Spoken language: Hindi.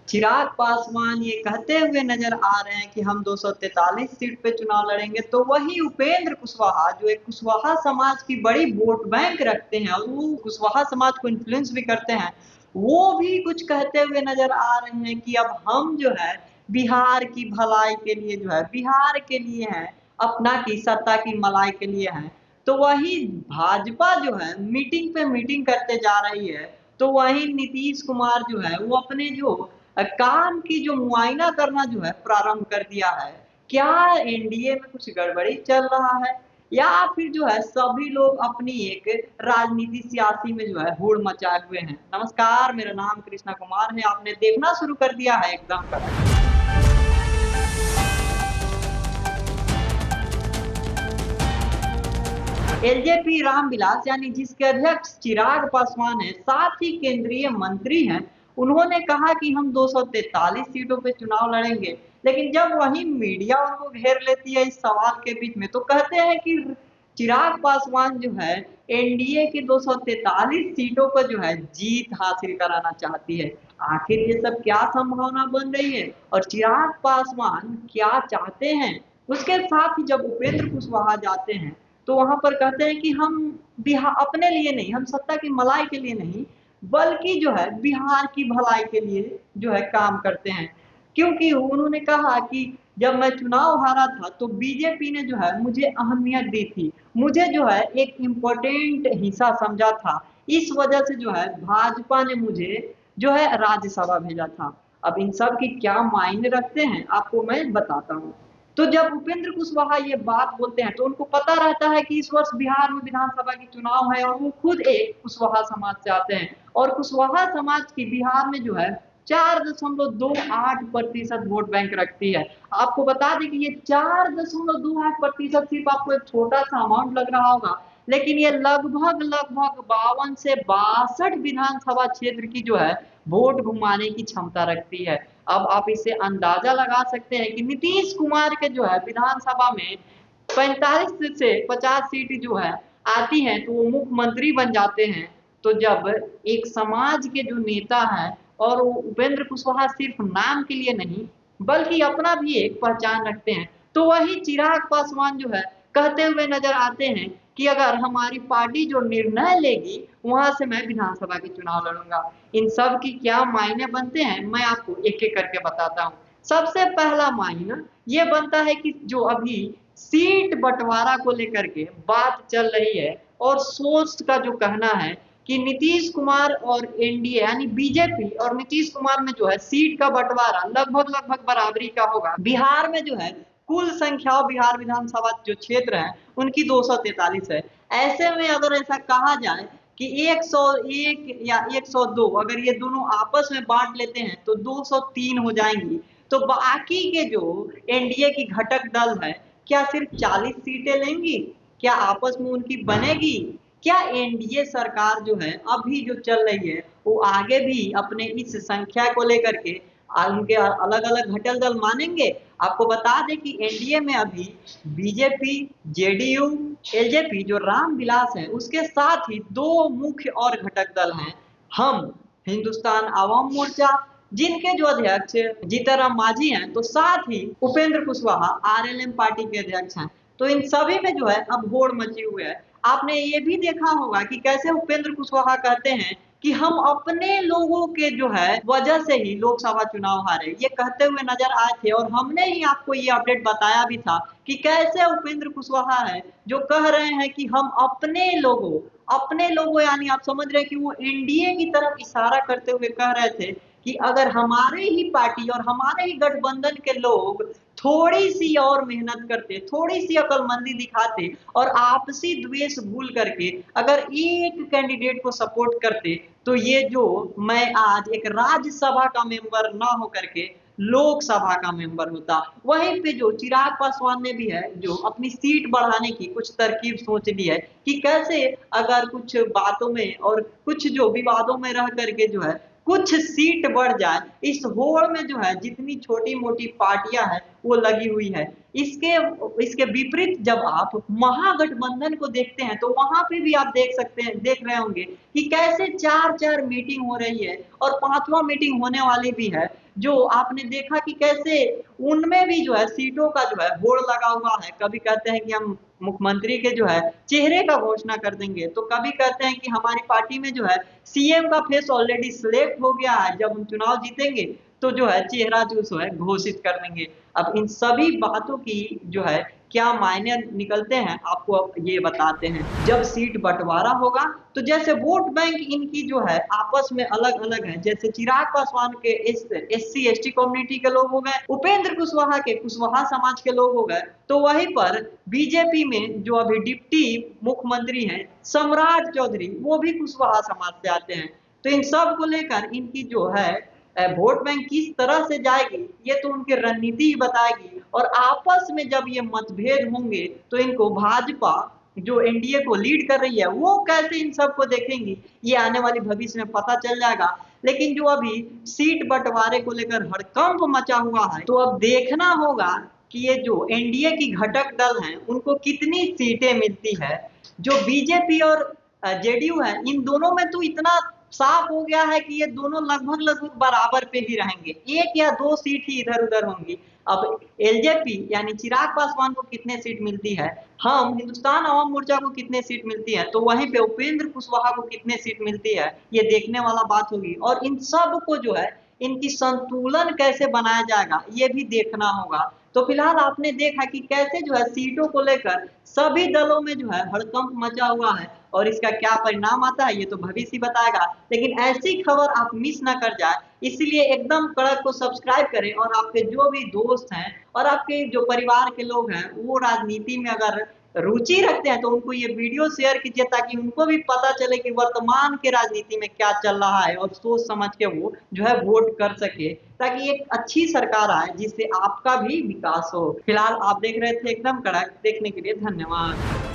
चिराग पासवान ये कहते हुए नजर आ रहे हैं कि हम 243 सीट पे चुनाव लड़ेंगे, तो वही उपेंद्र कुशवाहा जो एक कुशवाहा समाज की बड़ी वोट बैंक रखते हैं और वो कुशवाहा समाज को इन्फ्लुएंस भी करते हैं, वो भी कुछ कहते हुए नजर आ रहे हैं कि अब हम जो है बिहार की भलाई के लिए जो है बिहार के लिए है, अपना की सत्ता की मलाई के लिए है। तो वही भाजपा जो है मीटिंग पे मीटिंग करते जा रही है, तो वही नीतीश कुमार जो है वो अपने जो काम की जो मुआयना करना जो है प्रारंभ कर दिया है। क्या एनडीए में कुछ गड़बड़ी चल रहा है या फिर जो है सभी लोग अपनी एक राजनीति सियासी में जो है होड़ मचाए हुए हैं। नमस्कार, मेरा नाम कृष्णा कुमार है, आपने देखना शुरू कर दिया है एकदम करेक्ट। एलजेपी रामविलास यानी जिसके अध्यक्ष चिराग पासवान है, साथ ही केंद्रीय मंत्री हैं, उन्होंने कहा कि हम 243 सीटों पे चुनाव लड़ेंगे। लेकिन जब वही मीडिया उनको घेर लेती है इस सवाल के बीच में, तो कहते हैं कि चिराग पासवान जो है एनडीए की 243 सीटों पर जो है जीत हासिल कराना चाहती है। आखिर ये सब क्या संभावना बन रही है और चिराग पासवान क्या चाहते हैं? उसके साथ ही जब उपेंद्र कुशवाहा जाते हैं, तो वहां पर कहते हैं कि हम बिहार अपने लिए नहीं, हम सत्ता की मलाई के लिए नहीं, बल्कि जो है बिहार की भलाई के लिए जो है काम करते हैं। क्योंकि उन्होंने कहा कि जब मैं चुनाव हारा था तो बीजेपी ने जो है मुझे अहमियत दी थी, मुझे जो है एक इम्पोर्टेंट हिस्सा समझा था, इस वजह से जो है भाजपा ने मुझे जो है राज्यसभा भेजा था। अब इन सब की क्या मायने रखते हैं आपको मैं बताता हूँ। तो जब उपेंद्र कुशवाहा ये बात बोलते हैं तो उनको पता रहता है कि इस वर्ष बिहार में विधानसभा की चुनाव है और वो खुद एक कुशवाहा समाज से आते हैं और कुशवाहा समाज की बिहार में जो है 4.28% वोट बैंक रखती है। आपको बता दें कि ये 4.28% सिर्फ आपको एक छोटा सा अमाउंट लग रहा होगा, लेकिन ये लगभग लगभग 52 से 62 विधानसभा क्षेत्र की जो है वोट घुमाने की क्षमता रखती है। अब आप इससे अंदाजा लगा सकते हैं कि नीतीश कुमार के जो है विधानसभा में 45 से 50 सीट जो है आती हैं तो वो मुख्यमंत्री बन जाते हैं। तो जब एक समाज के जो नेता हैं और वो उपेंद्र कुशवाहा सिर्फ नाम के लिए नहीं बल्कि अपना भी एक पहचान रखते हैं, तो वही चिराग पासवान जो है कहते हुए नजर आते हैं कि अगर हमारी पार्टी जो निर्णय लेगी वहां से मैं विधानसभा के चुनाव लड़ूंगा। इन सब की क्या मायने बनते हैं मैं आपको एक एक करके बताता हूँ। सबसे पहला मायना ये बनता है कि जो अभी सीट बंटवारा को लेकर के बात चल रही है और सोर्स का जो कहना है कि नीतीश कुमार और एनडीए यानी बीजेपी और नीतीश कुमार में जो है सीट का बंटवारा लगभग लगभग बराबरी का होगा। बिहार में जो है कुल संख्या बिहार विधानसभा जो क्षेत्र है उनकी 243 है। ऐसे में अगर ऐसा कहा जाए कि 101 या 102 अगर ये दोनों आपस में बांट लेते हैं तो 203 हो जाएंगी। तो बाकी के जो एनडीए की घटक दल है क्या सिर्फ 40 सीटें लेंगी? क्या आपस में उनकी बनेगी? क्या एनडीए सरकार जो है अभी जो चल रही है वो आगे भी अपने इस संख्या को लेकर के उनके अलग अलग घटक दल मानेंगे? आपको बता दें कि एनडीए में अभी बीजेपी, जेडीयू, एलजेपी जो रामविलास है उसके साथ ही दो मुख्य और घटक दल हैं। हम हिंदुस्तान आवाम मोर्चा जिनके जो अध्यक्ष जीतन राम मांझी हैं, तो साथ ही उपेंद्र कुशवाहा आरएलएम पार्टी के अध्यक्ष हैं। तो इन सभी में जो है अब होड़ मची हुई है। आपने ये भी देखा होगा कि कैसे उपेंद्र कुशवाहा कहते हैं कि हम अपने लोगों के जो है वजह से ही लोकसभा चुनाव हारे, ये कहते हुए नजर आए थे और हमने ही आपको ये अपडेट बताया भी था कि कैसे उपेंद्र कुशवाहा है जो कह रहे हैं कि हम अपने लोगों यानी आप समझ रहे हैं कि वो एनडीए की तरफ इशारा करते हुए कह रहे थे कि अगर हमारे ही पार्टी और हमारे ही गठबंधन के लोग थोड़ी सी और मेहनत करते, थोड़ी सी अकलमंदी दिखाते और आपसी द्वेष भूल करके अगर एक कैंडिडेट को सपोर्ट करते, तो ये जो मैं आज एक राज्यसभा का मेंबर ना हो करके लोकसभा का मेंबर होता। वहीं पे जो चिराग पासवान ने भी है जो अपनी सीट बढ़ाने की कुछ तरकीब सोच ली है कि कैसे अगर कुछ बातों में और कुछ जो विवादों में रह करके जो है कुछ सीट बढ़ जाए, इस होड़ में जो है जितनी छोटी मोटी पार्टियां हैं वो लगी हुई है। इसके इसके विपरीत जब आप महागठबंधन को देखते हैं तो वहां पे भी आप देख सकते हैं, देख रहे होंगे कि कैसे चार चार मीटिंग हो रही है और पांचवा मीटिंग होने वाली भी है। जो आपने देखा कि कैसे उनमें भी जो है सीटों का जो है होड़ लगा हुआ है। कभी कहते हैं कि हम मुख्यमंत्री के जो है चेहरे का घोषणा कर देंगे, तो कभी कहते हैं कि हमारी पार्टी में जो है सीएम का फेस ऑलरेडी सिलेक्ट हो गया है, जब हम चुनाव जीतेंगे तो जो है चेहरा जो है घोषित कर देंगे। अब इन सभी बातों की जो है क्या मायने निकलते हैं, आपको अब ये बताते हैं। जब सीट बंटवारा होगा तो जैसे वोट बैंक इनकी जो है आपस में अलग-अलग है, जैसे चिराग पासवान के एससी एसटी कम्युनिटी के लोग हो गए, उपेंद्र कुशवाहा के कुशवाहा समाज के लोग हो गए, तो वहीं पर बीजेपी में जो अभी डिप्टी मुख्यमंत्री हैं सम्राट चौधरी, वो भी कुशवाहा समाज से आते हैं। तो इन सब को लेकर इनकी जो है वोट बैंक किस तरह से जाएगी, ये तो उनकी रणनीति ही बताएगी। और आपस में जब ये मतभेद होंगे तो इनको भाजपा जो एनडीए को लीड कर रही है वो कैसे इन सबको देखेंगी, ये आने वाली भविष्य में पता चल जाएगा। लेकिन जो अभी सीट बंटवारे को लेकर हड़कंप मचा हुआ है, तो अब देखना होगा कि ये जो एनडीए की घटक दल हैं उनको कितनी सीटें मिलती है। जो बीजेपी और जेडीयू है, इन दोनों में तो इतना साफ हो गया है कि ये दोनों लगभग बराबर पे ही रहेंगे, 1 या 2 सीट ही इधर-उधर होंगी। अब एलजेपी यानी चिराग पासवान को कितने सीट मिलती है, हम हिंदुस्तान अवाम मोर्चा को कितने सीट मिलती है, तो वहीं पे उपेंद्र कुशवाहा को कितने सीट मिलती है, ये देखने वाला बात होगी। और इन सब को जो है इनकी संतुलन कैसे बनाया जाएगा, ये भी देखना होगा। तो फिलहाल आपने देखा कि कैसे जो है सीटों को लेकर सभी दलों में जो है हड़कंप मचा हुआ है, और इसका क्या परिणाम आता है ये तो भविष्य ही बताएगा। लेकिन ऐसी खबर आप मिस ना कर जाए, इसलिए एकदम कड़क को सब्सक्राइब करें। और आपके जो भी दोस्त हैं और आपके जो परिवार के लोग हैं वो राजनीति में अगर रुचि रखते हैं तो उनको ये वीडियो शेयर कीजिए, ताकि उनको भी पता चले कि वर्तमान के राजनीति में क्या चल रहा है, और सोच समझ के वो जो है वोट कर सके, ताकि एक अच्छी सरकार आए जिससे आपका भी विकास हो। फिलहाल आप देख रहे थे एकदम कड़क, देखने के लिए धन्यवाद।